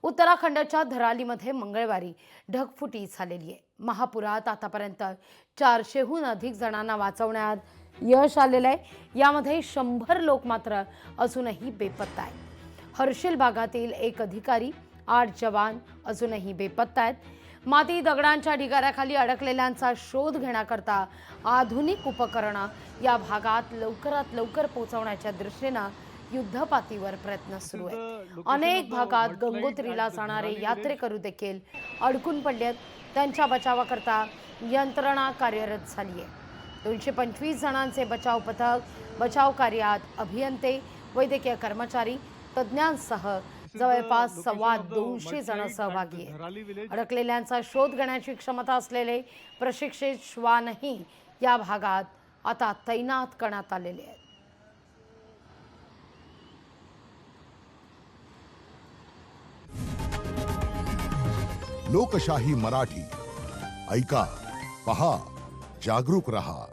उत्तराखंडच्या धरालीमध्ये मंगळवारी ढगफुटी झालेली आहे। महापुरात आतापर्यंत 400हून अधिक जणांना वाचवण्यात यश आलेलं आहे। यामध्ये 100 लोक मात्र अजूनही बेपत्ता आहेत। हर्षिल भागातील एक अधिकारी, 8 जवान अजूनही बेपत्ता आहेत। माती दगडांच्या ढिगाऱ्याखाली अडकलेल्यांचा शोध घेण्याकरता आधुनिक उपकरणं या भागात लवकरात लवकर पोहोचवण्याच्या दृष्टीने युद्धपातीवर प्रयत्न सुरू आहेत। अनेक भागात गंगोत्रीला जाणारे यात्रेकरू देखील अडकून पडले आहेत। त्यांच्या बचावाकरता यंत्रणा कार्यरत झाली आहे। 225 जणांचे बचाव पथक बचाव कार्यात अभियंते, वैद्यकीय कर्मचारी, तज्ज्ञांसह जवळपास 225 जण सहभागी आहेत। अडकलेल्यांचा शोध घेण्याची क्षमता असलेले प्रशिक्षित श्वानही या भागात आता तैनात करण्यात आलेले आहेत। लोकशाही मराठी ऐका, पहा, जागरूक रहा।